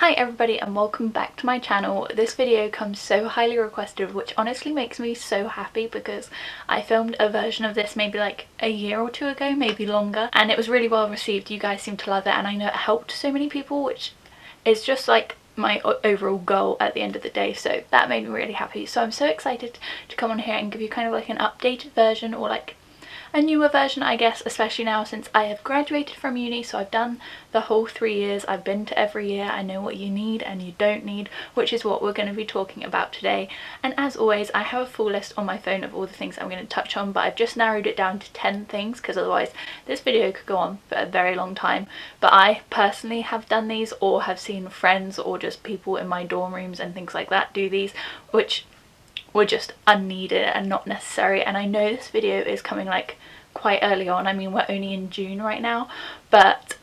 Hi everybody and welcome back to my channel. This video comes so highly requested, which honestly makes me so happy because I filmed a version of this maybe like a year or two ago, maybe longer, and it was really well received. You guys seem to love it and I know it helped so many people, which is just like my overall goal at the end of the day, so that made me really happy. So I'm so excited to come on here and give you kind of like an updated version, or like a newer version I guess, especially now since I have graduated from uni. So I've done the whole 3 years, I've been to every year, I know what you need and you don't need, which is what we're going to be talking about today. And as always, I have a full list on my phone of all the things I'm going to touch on, but I've just narrowed it down to 10 things because otherwise this video could go on for a very long time. But I personally have done these, or have seen friends or just people in my dorm rooms and things like that do these, which were just unneeded and not necessary. And I know this video is coming like quite early on, I mean we're only in June right now, but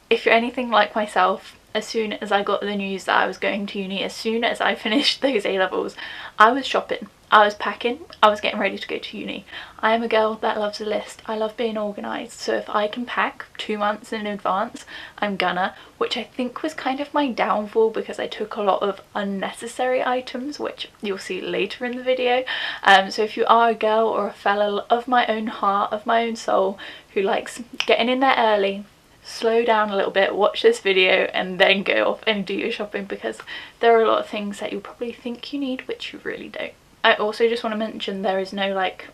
if you're anything like myself, as soon as I got the news that I was going to uni, as soon as I finished those A-levels, I was shopping, I was packing, I was getting ready to go to uni. I am a girl that loves a list, I love being organised, so if I can pack 2 months in advance, I'm gonna, which I think was kind of my downfall because I took a lot of unnecessary items, which you'll see later in the video. So if you are a girl or a fella of my own heart, of my own soul, who likes getting in there early, slow down a little bit, watch this video and then go off and do your shopping, because there are a lot of things that you'll probably think you need which you really don't. I also just want to mention there is no like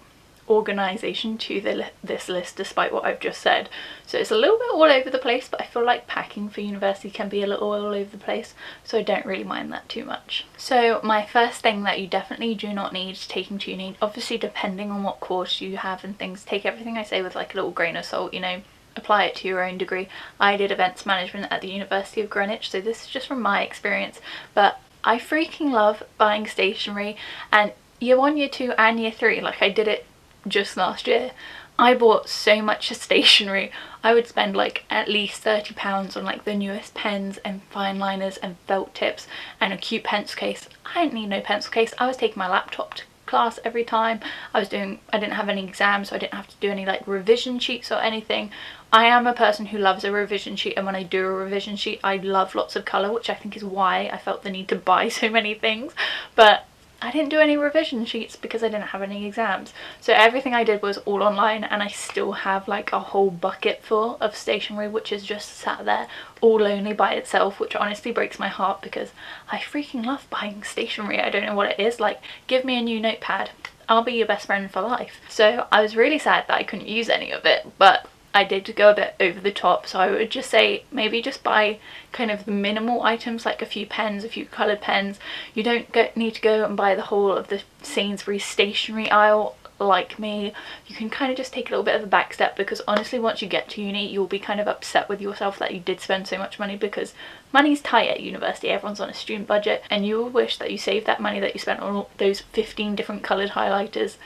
organisation to this list despite what I've just said, so it's a little bit all over the place, but I feel like packing for university can be a little all over the place, so I don't really mind that too much. So my first thing that you definitely do not need taking to uni, obviously depending on what course you have and things, take everything I say with like a little grain of salt, you know, apply it to your own degree. I did events management at the University of Greenwich, so this is just from my experience, but I freaking love buying stationery. And year 1, year 2 and year 3, like I did it just last year, I bought so much stationery. I would spend like at least £30 on like the newest pens and fine liners and felt tips and a cute pencil case. I didn't need no pencil case, I was taking my laptop to class every time. I didn't have any exams, so I didn't have to do any like revision sheets or anything. I am a person who loves a revision sheet, and when I do a revision sheet I love lots of colour, which I think is why I felt the need to buy so many things. But I didn't do any revision sheets because I didn't have any exams, so everything I did was all online, and I still have like a whole bucket full of stationery which is just sat there all lonely by itself, which honestly breaks my heart because I freaking love buying stationery. I don't know what it is, like give me a new notepad, I'll be your best friend for life. So I was really sad that I couldn't use any of it, but I did go a bit over the top, so I would just say maybe just buy kind of the minimal items, like a few pens, a few coloured pens. You don't need to go and buy the whole of the Sainsbury's stationery aisle like me. You can kind of just take a little bit of a back step, because honestly once you get to uni you'll be kind of upset with yourself that you did spend so much money, because money's tight at university, everyone's on a student budget, and you will wish that you saved that money that you spent on all those 15 different coloured highlighters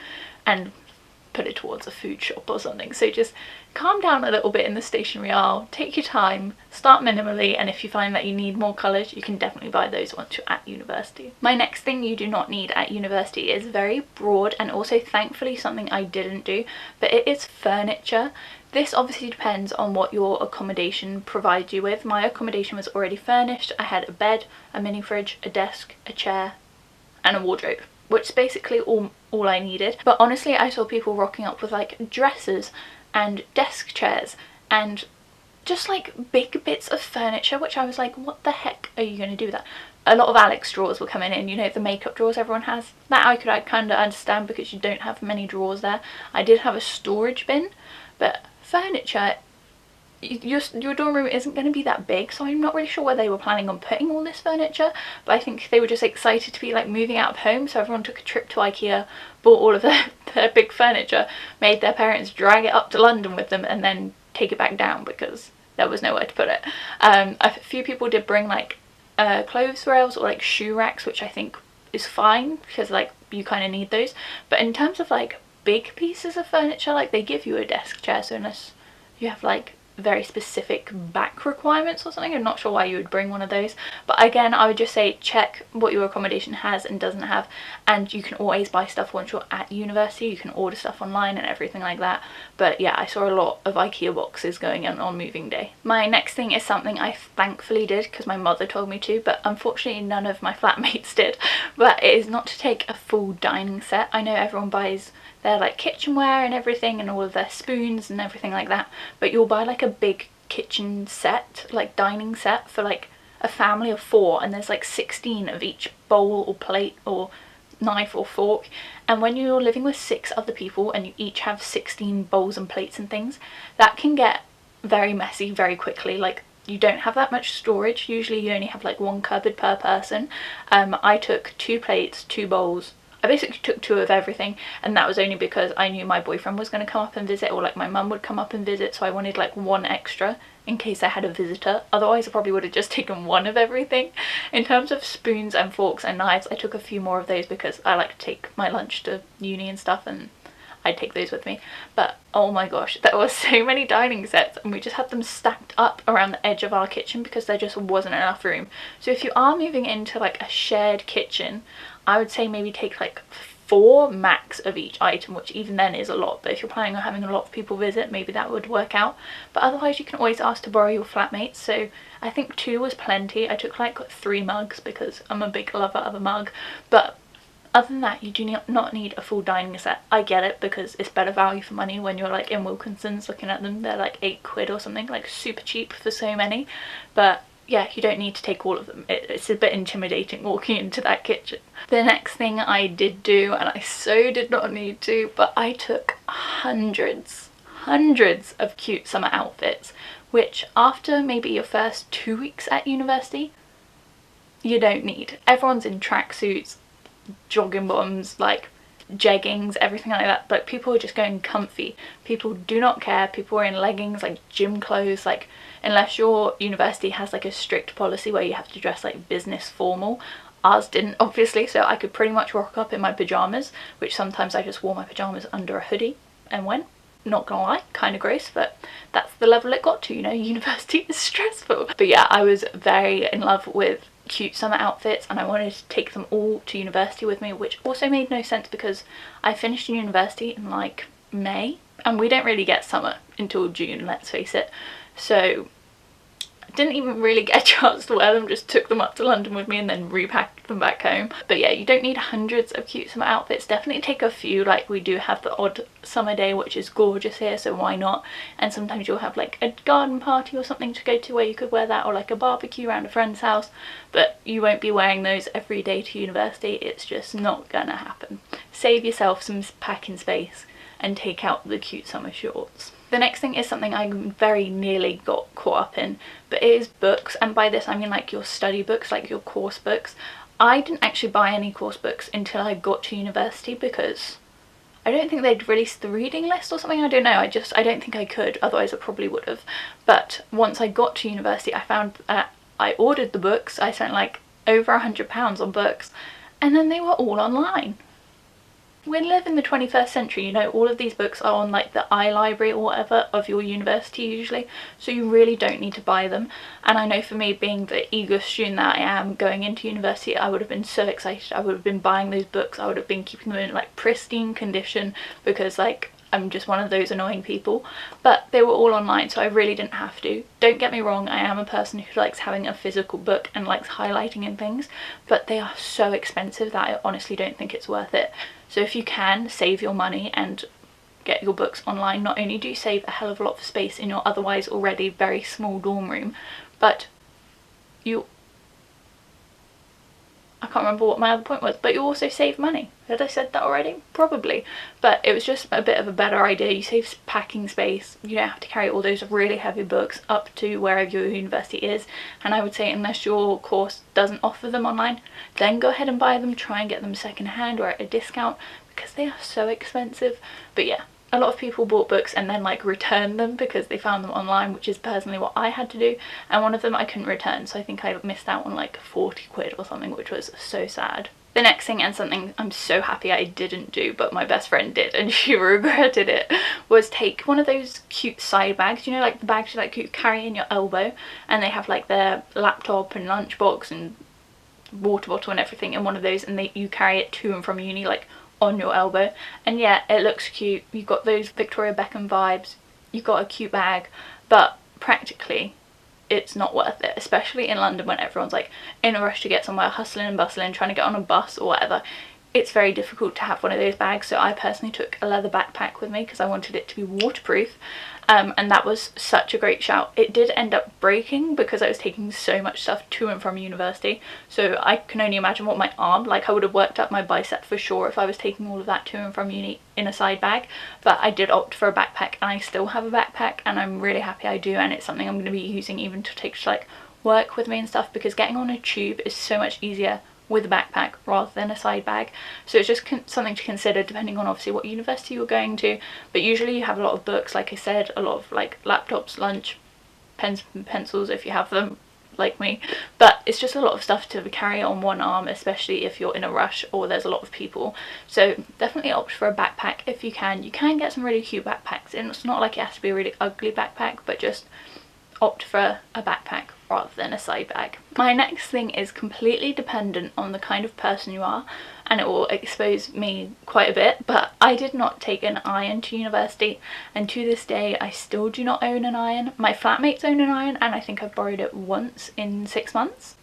and put it towards a food shop or something. So just calm down a little bit in the stationery aisle, take your time, start minimally, and if you find that you need more colours you can definitely buy those once you're at university. My next thing you do not need at university is very broad, and also thankfully something I didn't do, but it is furniture. This obviously depends on what your accommodation provides you with. My accommodation was already furnished. I had a bed, a mini fridge, a desk, a chair and a wardrobe, which is basically all I needed. But honestly I saw people rocking up with like dressers and desk chairs and just like big bits of furniture, which I was like, what the heck are you going to do with that? A lot of Alex drawers were coming in, you know, the makeup drawers everyone has. That I could kind of understand because you don't have many drawers there. I did have a storage bin, but furniture, your dorm room isn't going to be that big, so I'm not really sure where they were planning on putting all this furniture, but I think they were just excited to be like moving out of home, so everyone took a trip to IKEA, bought all of their big furniture, made their parents drag it up to London with them and then take it back down because there was nowhere to put it. A few people did bring like clothes rails or like shoe racks, which I think is fine because like you kind of need those, but in terms of like big pieces of furniture, like they give you a desk chair, so unless you have like very specific back requirements or something. I'm not sure why you would bring one of those, but again, I would just say check what your accommodation has and doesn't have, and you can always buy stuff once you're at university. You can order stuff online and everything like that. But yeah, I saw a lot of IKEA boxes going in on moving day. My next thing is something I thankfully did because my mother told me to, but unfortunately none of my flatmates did, but it is not to take a full dining set. I know everyone buys their like kitchenware and everything and all of their spoons and everything like that, but you'll buy like a big kitchen set, like dining set for like a family of 4, and there's like 16 of each bowl or plate or knife or fork. And when you're living with 6 other people and you each have 16 bowls and plates and things, that can get very messy very quickly. Like, you don't have that much storage. Usually you only have like 1 cupboard per person. I took 2 plates, 2 bowls. I basically took 2 of everything, and that was only because I knew my boyfriend was going to come up and visit, or like my mum would come up and visit, so I wanted like 1 extra in case I had a visitor. Otherwise I probably would have just taken 1 of everything. In terms of spoons and forks and knives, I took a few more of those because I like to take my lunch to uni and stuff, and I'd take those with me. But oh my gosh, there were so many dining sets, and we just had them stacked up around the edge of our kitchen because there just wasn't enough room. So if you are moving into like a shared kitchen, I would say maybe take like 4 max of each item, which even then is a lot. But if you're planning on having a lot of people visit, maybe that would work out. But otherwise you can always ask to borrow your flatmates. So I think 2 was plenty. I took like 3 mugs because I'm a big lover of a mug. But other than that, you do not need a full dining set. I get it because it's better value for money when you're like in Wilkinson's looking at them. They're like £8 or something, like super cheap for so many. But yeah, you don't need to take all of them. It's a bit intimidating walking into that kitchen. The next thing I did do, and I so did not need to, but I took hundreds of cute summer outfits, which after maybe your first 2 weeks at university, you don't need. Everyone's in tracksuits, jogging bottoms, like jeggings, everything like that, but people are just going comfy. People do not care. People are in leggings, like gym clothes, like unless your university has like a strict policy where you have to dress like business formal. Ours didn't, obviously, so I could pretty much rock up in my pyjamas, which sometimes I just wore my pyjamas under a hoodie and went. Not gonna lie, kind of gross, but that's the level it got to, you know. University is stressful. But yeah, I was very in love with cute summer outfits, and I wanted to take them all to university with me, which also made no sense because I finished university in like May, and we don't really get summer until June, let's face it. So I didn't even really get a chance to wear them, just took them up to London with me and then repacked them back home. But yeah, you don't need hundreds of cute summer outfits. Definitely take a few. Like, we do have the odd summer day which is gorgeous here, so why not? And sometimes you'll have like a garden party or something to go to where you could wear that, or like a barbecue around a friend's house, but you won't be wearing those every day to university. It's just not gonna happen. Save yourself some packing space and take out the cute summer shorts. The next thing is something I very nearly got caught up in, but it is books, and by this I mean like your study books, like your course books. I didn't actually buy any course books until I got to university because I don't think they'd released the reading list or something. I don't know, I don't think I could, otherwise I probably would have. But once I got to university, I found I ordered the books. I spent like over £100 on books, and then they were all online. We live in the 21st century, you know, all of these books are on like the iLibrary or whatever of your university usually, so you really don't need to buy them. And I know for me, being the eager student that I am going into university, I would have been so excited. I would have been buying those books. I would have been keeping them in like pristine condition because like I'm just one of those annoying people. But they were all online, so I really didn't have to. Don't get me wrong, I am a person who likes having a physical book and likes highlighting and things, but they are so expensive that I honestly don't think it's worth it. So if you can, save your money and get your books online. Not only do you save a hell of a lot of space in your otherwise already very small dorm room, but I can't remember what my other point was, but you also save money. Had I said that already? Probably. But it was just a bit of a better idea. You save packing space. You don't have to carry all those really heavy books up to wherever your university is. And I would say unless your course doesn't offer them online, then go ahead and buy them. Try and get them second hand or at a discount because they are so expensive. But yeah, a lot of people bought books and then like returned them because they found them online, which is personally what I had to do, and one of them I couldn't return, so I think I missed out on like £40 or something, which was so sad. The next thing, and something I'm so happy I didn't do but my best friend did and she regretted it, was take one of those cute side bags, you know, like the bags you like you carry in your elbow, and they have like their laptop and lunchbox and water bottle and everything in one of those, and you carry it to and from uni like on your elbow. And yeah, it looks cute, you've got those Victoria Beckham vibes, you've got a cute bag, but practically it's not worth it, especially in London when everyone's like in a rush to get somewhere, hustling and bustling, trying to get on a bus or whatever. It's very difficult to have one of those bags, so I personally took a leather backpack with me because I wanted it to be waterproof. And that was such a great shout. It did end up breaking because I was taking so much stuff to and from university, so I can only imagine what my arm, like I would have worked up my bicep for sure if I was taking all of that to and from uni in a side bag. But I did opt for a backpack, and I still have a backpack, and I'm really happy I do, and it's something I'm going to be using even to take to like work with me and stuff, because getting on a tube is so much easier with a backpack rather than a side bag. So it's just something to consider depending on obviously what university you're going to, but usually you have a lot of books, like I said, a lot of like laptops, lunch, pens and pencils if you have them like me, but it's just a lot of stuff to carry on one arm, especially if you're in a rush or there's a lot of people. So definitely opt for a backpack if you can. You can get some really cute backpacks, and it's not like it has to be a really ugly backpack, but just opt for a backpack rather than a side bag. My next thing is completely dependent on the kind of person you are, and it will expose me quite a bit, but I did not take an iron to university, and to this day I still do not own an iron. My flatmates own an iron, and I think I've borrowed it once in 6 months.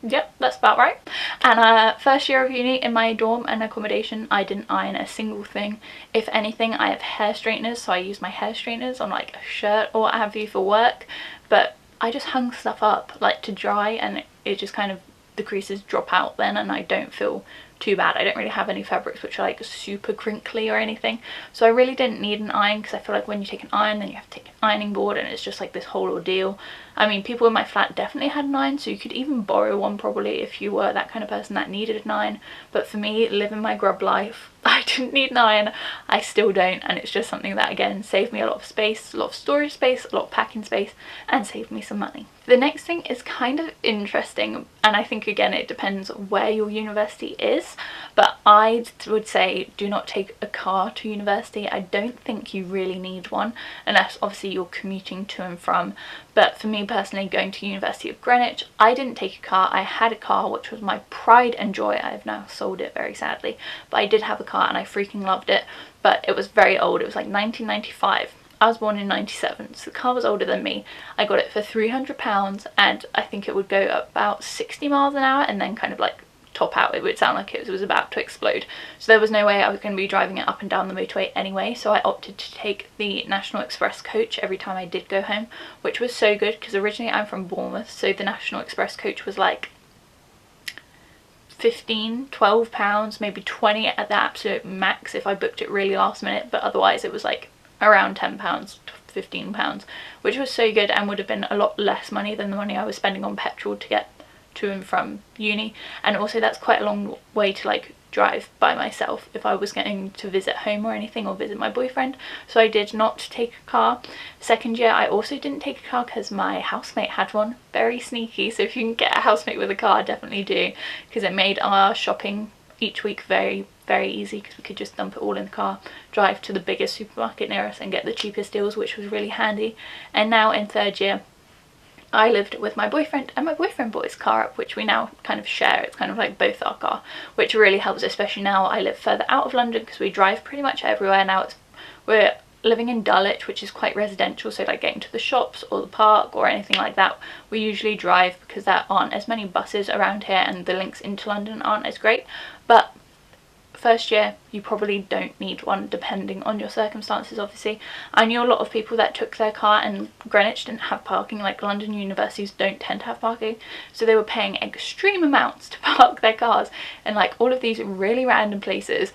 Yep, that's about right. And first year of uni in my dorm and accommodation, I didn't iron a single thing. If anything, I have hair straighteners, so I use my hair straighteners on like a shirt or what have you for work, but I just hung stuff up like to dry, and it just kind of, the creases drop out then, and I don't feel too bad. I don't really have any fabrics which are like super crinkly or anything, so I really didn't need an iron, because I feel like when you take an iron then you have to take an ironing board, and it's just like this whole ordeal. I mean, people in my flat definitely had an iron, so you could even borrow one probably if you were that kind of person that needed an iron, but for me, living my grub life, I didn't need an iron. I still don't, and it's just something that again saved me a lot of space, a lot of storage space, a lot of packing space, and saved me some money. The next thing is kind of interesting, and I think again it depends where your university is, but I would say do not take a car to university. I don't think you really need one unless obviously you're commuting to and from, but for me personally, going to University of Greenwich, I didn't take a car. I had a car which was my pride and joy. I have now sold it very sadly, but I did have a car and I freaking loved it, but it was very old. It was like 1995. I was born in 97, so the car was older than me. I got it for £300, and I think it would go about 60 miles an hour and then kind of like top out. It would sound like it was about to explode, so there was no way I was going to be driving it up and down the motorway anyway, so I opted to take the National Express coach every time I did go home, which was so good because originally I'm from Bournemouth, so the National Express coach was like £12, maybe 20 at the absolute max if I booked it really last minute, but otherwise it was like around £10 to £15, which was so good and would have been a lot less money than the money I was spending on petrol to get to and from uni. And also that's quite a long way to like drive by myself if I was going to visit home or anything, or visit my boyfriend, so I did not take a car. Second year I also didn't take a car because my housemate had one. Very sneaky, so if you can get a housemate with a car, definitely do, because it made our shopping each week very easy, because we could just dump it all in the car, drive to the biggest supermarket near us and get the cheapest deals, which was really handy. And now in third year I lived with my boyfriend, and my boyfriend bought his car up, which we now kind of share. It's kind of like both our car, which really helps, especially now I live further out of London, because we drive pretty much everywhere now. We're living in Dulwich, which is quite residential, so like getting to the shops or the park or anything like that, we usually drive because there aren't as many buses around here and the links into London aren't as great. But first year you probably don't need one, depending on your circumstances. Obviously I knew a lot of people that took their car, and Greenwich didn't have parking, like London universities don't tend to have parking, so they were paying extreme amounts to park their cars in like all of these really random places,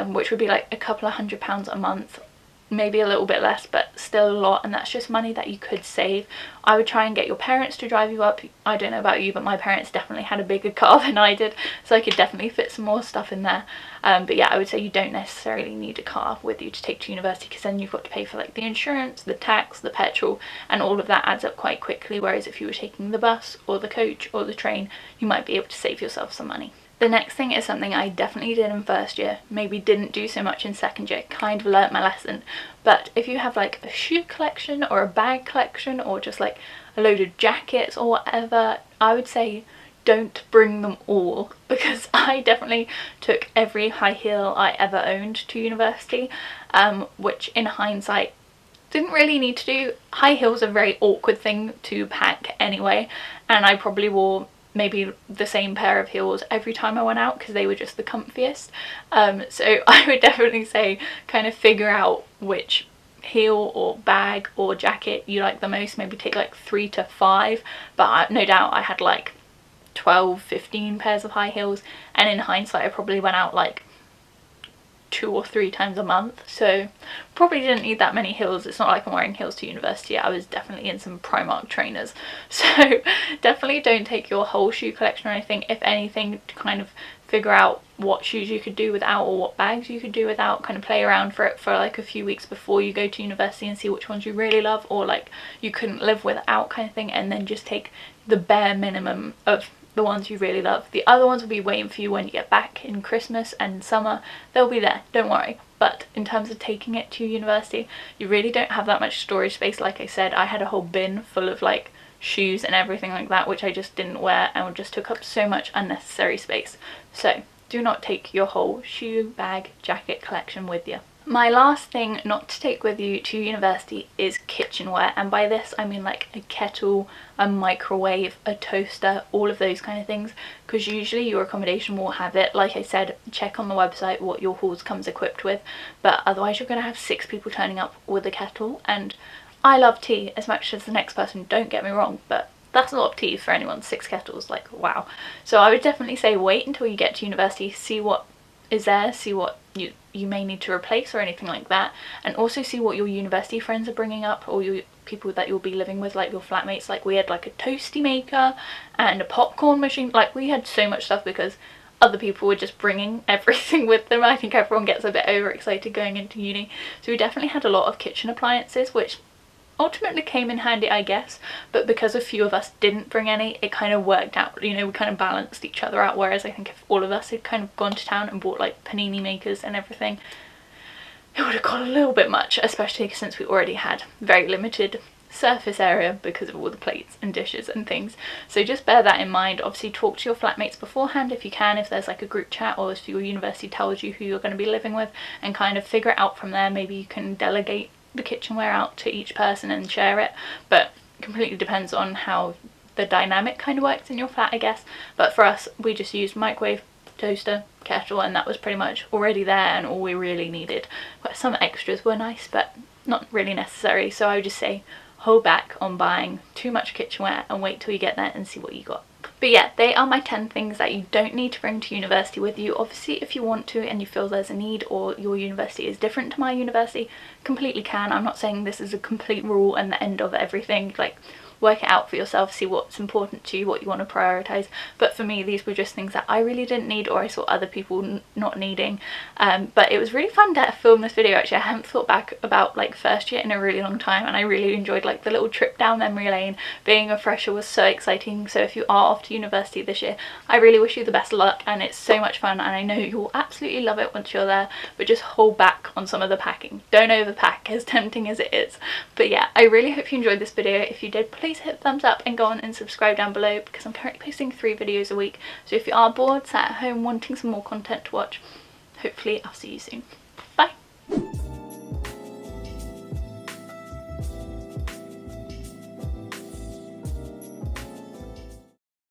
which would be like a couple of £100 a month, maybe a little bit less, but still a lot, and that's just money that you could save. I would try and get your parents to drive you up. I don't know about you, but my parents definitely had a bigger car than I did, so I could definitely fit some more stuff in there. But yeah, I would say you don't necessarily need a car with you to take to university, because then you've got to pay for like the insurance, the tax, the petrol, and all of that adds up quite quickly, whereas if you were taking the bus or the coach or the train, you might be able to save yourself some money. The The next thing is something I definitely did in first year, maybe didn't do so much in second year, kind of learnt my lesson. But if you have like a shoe collection or a bag collection or just like a load of jackets or whatever, I would say don't bring them all, because I definitely took every high heel I ever owned to university, which in hindsight didn't really need to do. High heels are a very awkward thing to pack anyway, and I probably wore maybe the same pair of heels every time I went out because they were just the comfiest. So I would definitely say kind of figure out which heel or bag or jacket you like the most, maybe take like 3 to 5, but no doubt I had like 12-15 pairs of high heels, and in hindsight I probably went out like 2 or 3 times a month, so probably didn't need that many heels. It's not like I'm wearing heels to university. I was definitely in some Primark trainers, so definitely don't take your whole shoe collection or anything. If anything, to kind of figure out what shoes you could do without or what bags you could do without, kind of play around for it for like a few weeks before you go to university and see which ones you really love or like you couldn't live without kind of thing, and then just take the bare minimum of the ones you really love. The other ones will be waiting for you when you get back in Christmas and summer. They'll be there, don't worry. But in terms of taking it to university, you really don't have that much storage space. Like I said, I had a whole bin full of like shoes and everything like that, which I just didn't wear and just took up so much unnecessary space. So do not take your whole shoe, bag, jacket collection with you. My last thing not to take with you to university is kitchenware, and by this I mean like a kettle, a microwave, a toaster, all of those kind of things, because usually your accommodation will have it. Like I said, check on the website what your halls comes equipped with, but otherwise you're going to have 6 people turning up with a kettle, and I love tea as much as the next person, don't get me wrong, but that's a lot of tea for anyone. 6 kettles, like wow. So I would definitely say wait until you get to university, see what is there, see what you may need to replace or anything like that, and also see what your university friends are bringing up, or your people that you'll be living with, like your flatmates. Like we had like a toasty maker and a popcorn machine. Like we had so much stuff because other people were just bringing everything with them. I think everyone gets a bit overexcited going into uni, so we definitely had a lot of kitchen appliances, which ultimately came in handy, I guess, but because a few of us didn't bring any, it kind of worked out, you know, we kind of balanced each other out. Whereas I think if all of us had kind of gone to town and bought like panini makers and everything, it would have got a little bit much, especially since we already had very limited surface area because of all the plates and dishes and things. So just bear that in mind. Obviously talk to your flatmates beforehand if you can, if there's like a group chat, or if your university tells you who you're going to be living with, and kind of figure it out from there. Maybe you can delegate the kitchenware out to each person and share it, but completely depends on how the dynamic kind of works in your flat, I guess. But for us, we just used microwave, toaster, kettle, and that was pretty much already there and all we really needed. But some extras were nice, but not really necessary. So I would just say hold back on buying too much kitchenware and wait till you get there and see what you got. But yeah, they are my 10 things that you don't need to bring to university with you. Obviously, if you want to and you feel there's a need, or your university is different to my university, completely can. I'm not saying this is a complete rule and the end of everything. Like, work it out for yourself, see what's important to you, what you want to prioritize. But for me, these were just things that I really didn't need, or I saw other people not needing. But it was really fun to film this video. Actually, I haven't thought back about like first year in a really long time, and I really enjoyed like the little trip down memory lane. Being a fresher was so exciting. So if you are off to university this year, I really wish you the best of luck, and it's so much fun, and I know you'll absolutely love it once you're there. But just hold back on some of the packing, don't overpack, as tempting as it is. But yeah, I really hope you enjoyed this video. If you did, please hit thumbs up and go on and subscribe down below, because I'm currently posting 3 videos a week. So if you are bored, sat at home wanting some more content to watch, hopefully I'll see you soon. Bye!